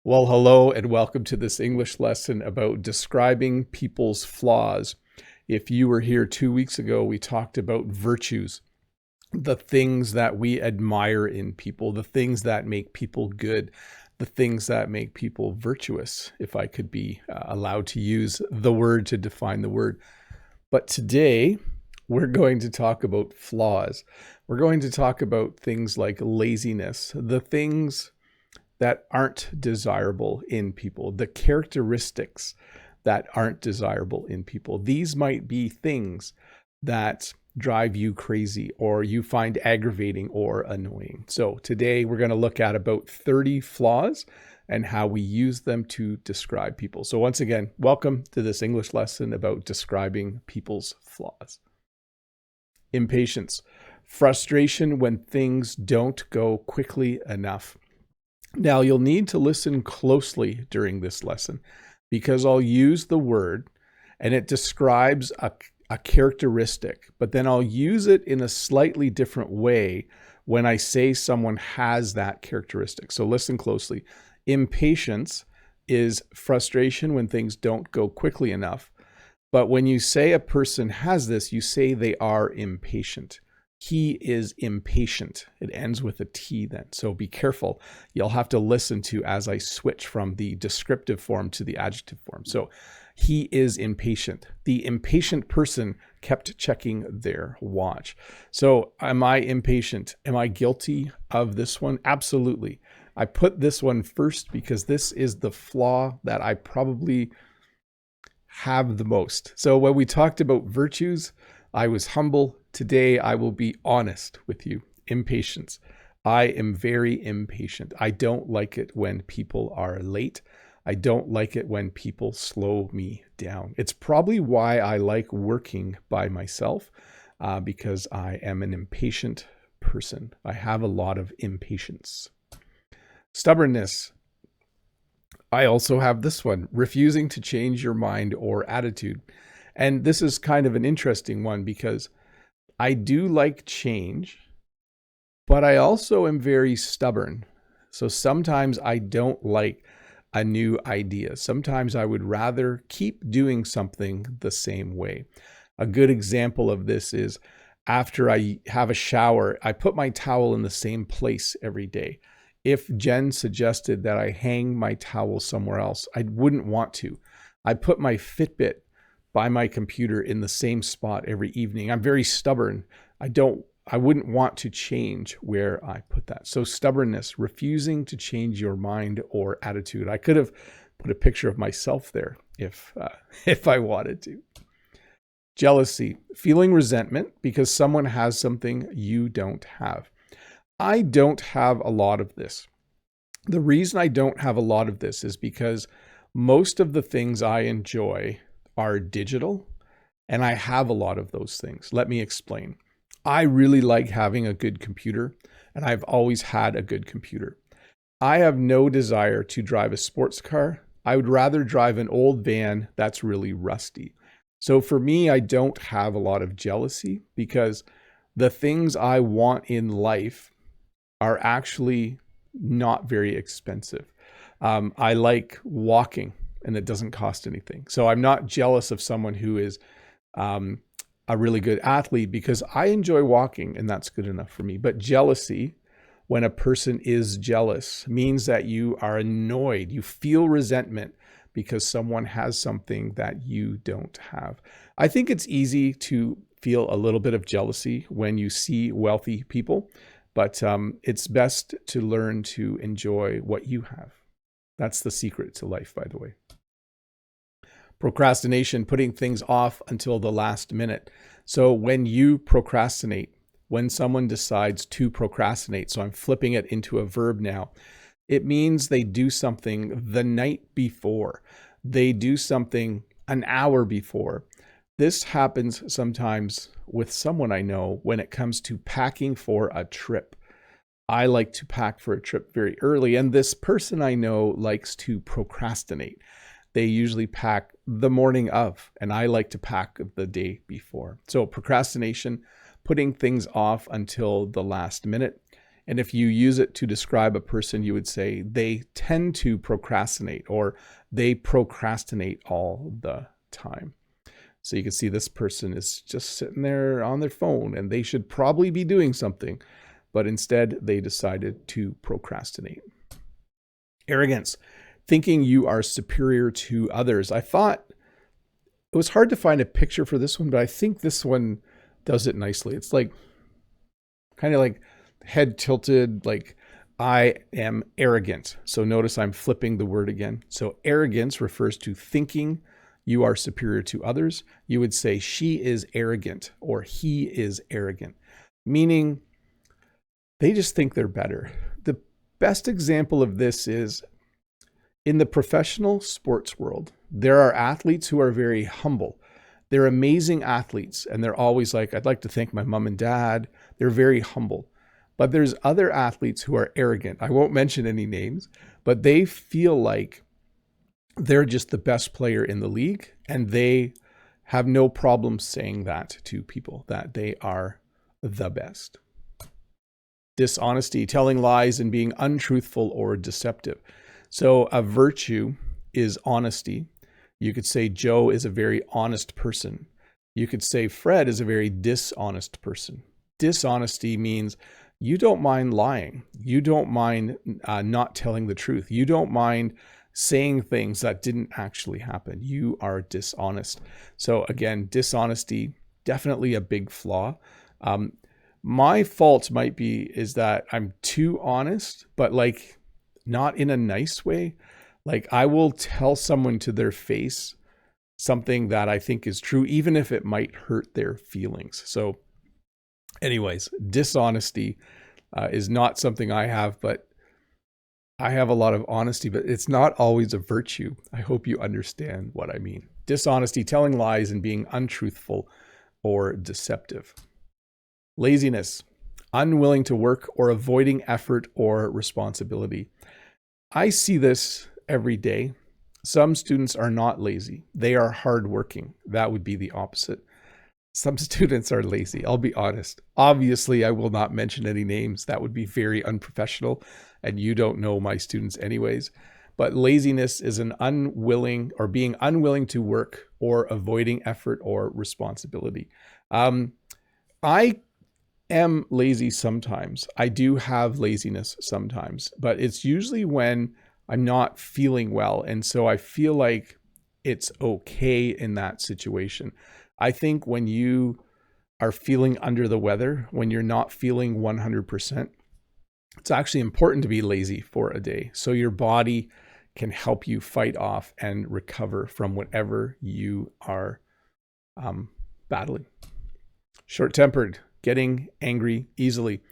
Well, hello and welcome to this English lesson about describing people's flaws. If you were here 2 weeks ago, we talked about virtues, the things that we admire in people, the things that make people good, the things that make people virtuous, if I could be allowed to use the word to define the word. But today, we're going to talk about flaws. We're going to talk about things like laziness, the things that aren't desirable in people, the characteristics that aren't desirable in people. These might be things that drive you crazy or you find aggravating or annoying. So today we're going to look at about 30 flaws and how we use them to describe people. So once again, welcome to this English lesson about describing people's flaws. Impatience, frustration when things don't go quickly enough. Now, you'll need to listen closely during this lesson because I'll use the word and it describes a characteristic, but then I'll use it in a slightly different way when I say someone has that characteristic. So listen closely. Impatience is frustration when things don't go quickly enough. But when you say a person has this, you say they are impatient. He is impatient. It ends with a T then. So be careful. You'll have to listen to as I switch from the descriptive form to the adjective form. So he is impatient. The impatient person kept checking their watch. So am I impatient? Am I guilty of this one? Absolutely. I put this one first because this is the flaw that I probably have the most. So when we talked about virtues, I was humble. Today, I will be honest with you. Impatience. I am very impatient. I don't like it when people are late. I don't like it when people slow me down. It's probably why I like working by myself, because I am an impatient person. I have a lot of impatience. Stubbornness. I also have this one, refusing to change your mind or attitude. And this is kind of an interesting one because I do like change, but I also am very stubborn. So sometimes I don't like a new idea. Sometimes I would rather keep doing something the same way. A good example of this is after I have a shower, I put my towel in the same place every day. If Jen suggested that I hang my towel somewhere else, I wouldn't want to. I put my Fitbit by my computer in the same spot every evening. I'm very stubborn. I wouldn't want to change where I put that. So stubbornness, refusing to change your mind or attitude. I could have put a picture of myself there if I wanted to. Jealousy, feeling resentment because someone has something you don't have. I don't have a lot of this. The reason I don't have a lot of this is because most of the things I enjoy are digital, and I have a lot of those things. Let me explain. I really like having a good computer, and I've always had a good computer. I have no desire to drive a sports car. I would rather drive an old van that's really rusty. So for me, I don't have a lot of jealousy because the things I want in life are actually not very expensive. I like walking, and it doesn't cost anything. So I'm not jealous of someone who is a really good athlete because I enjoy walking and that's good enough for me. But jealousy, when a person is jealous, means that you are annoyed. You feel resentment because someone has something that you don't have. I think it's easy to feel a little bit of jealousy when you see wealthy people, but it's best to learn to enjoy what you have. That's the secret to life, by the way. Procrastination, putting things off until the last minute. So when you procrastinate, when someone decides to procrastinate, so I'm flipping it into a verb now, it means they do something the night before. They do something an hour before. This happens sometimes with someone I know when it comes to packing for a trip. I like to pack for a trip very early, and this person I know likes to procrastinate. They usually pack the morning of, and I like to pack the day before. So procrastination, putting things off until the last minute. And if you use it to describe a person, you would say they tend to procrastinate, or they procrastinate all the time. So you can see this person is just sitting there on their phone and they should probably be doing something, but instead they decided to procrastinate. Arrogance, thinking you are superior to others. I thought it was hard to find a picture for this one, but I think this one does it nicely. It's like kind of like head tilted, like I am arrogant. So notice I'm flipping the word again. So arrogance refers to thinking you are superior to others. You would say she is arrogant or he is arrogant, meaning they just think they're better. The best example of this is in the professional sports world. There are athletes who are very humble. They're amazing athletes, and they're always like, I'd like to thank my mom and dad. They're very humble. But there's other athletes who are arrogant. I won't mention any names, but they feel like they're just the best player in the league, and they have no problem saying that to people, that they are the best. Dishonesty, telling lies and being untruthful or deceptive. So a virtue is honesty. You could say Joe is a very honest person. You could say Fred is a very dishonest person. Dishonesty means you don't mind lying. You don't mind not telling the truth. You don't mind saying things that didn't actually happen. You are dishonest. So again, dishonesty, definitely a big flaw. My fault might be is that I'm too honest, but like not in a nice way. Like I will tell someone to their face something that I think is true, even if it might hurt their feelings. So anyways, dishonesty is not something I have, but I have a lot of honesty, but it's not always a virtue. I hope you understand what I mean. Dishonesty, telling lies and being untruthful or deceptive. Laziness, unwilling to work or avoiding effort or responsibility. I see this every day. Some students are not lazy. They are hardworking. That would be the opposite. Some students are lazy. I'll be honest. Obviously, I will not mention any names. That would be very unprofessional, and you don't know my students anyways. But laziness is an unwilling or being unwilling to work or avoiding effort or responsibility. I am lazy sometimes. I do have laziness sometimes, but it's usually when I'm not feeling well. And so I feel like it's okay in that situation. I think when you are feeling under the weather, when you're not feeling 100%, it's actually important to be lazy for a day so your body can help you fight off and recover from whatever you are battling. Short-tempered, getting angry easily.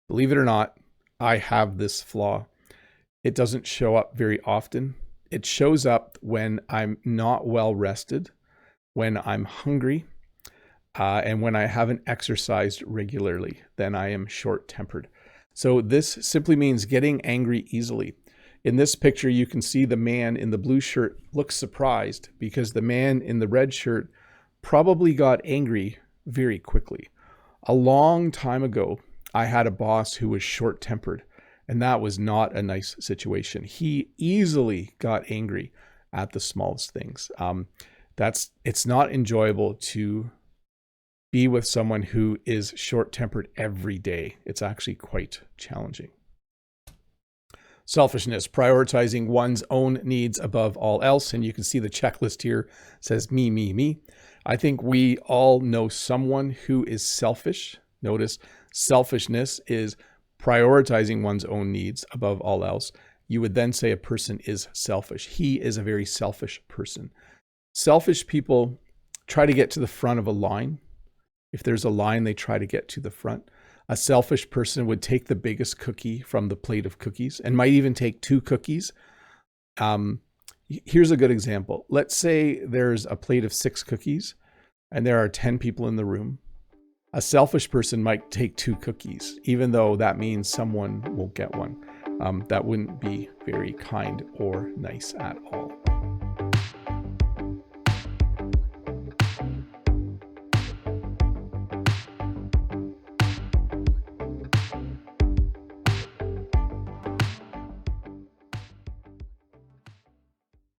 Believe it or not, I have this flaw. It doesn't show up very often. It shows up when I'm not well rested, when I'm hungry, and when I haven't exercised regularly. Then I am short-tempered. So this simply means getting angry easily. In this picture, you can see the man in the blue shirt looks surprised because the man in the red shirt probably got angry very quickly. A long time ago, I had a boss who was short-tempered, and that was not a nice situation. He easily got angry at the smallest things. It's not enjoyable to be with someone who is short-tempered every day. It's actually quite challenging. Selfishness, prioritizing one's own needs above all else. And you can see the checklist here says me, me, me. I think we all know someone who is selfish. Notice selfishness is prioritizing one's own needs above all else. You would then say a person is selfish. He is a very selfish person. Selfish people try to get to the front of a line. If there's a line, they try to get to the front. A selfish person would take the biggest cookie from the plate of cookies and might even take 2 cookies. Here's a good example. Let's say there's a plate of 6 cookies and there are 10 people in the room. A selfish person might take 2 cookies, even though that means someone will get one. That wouldn't be very kind or nice at all.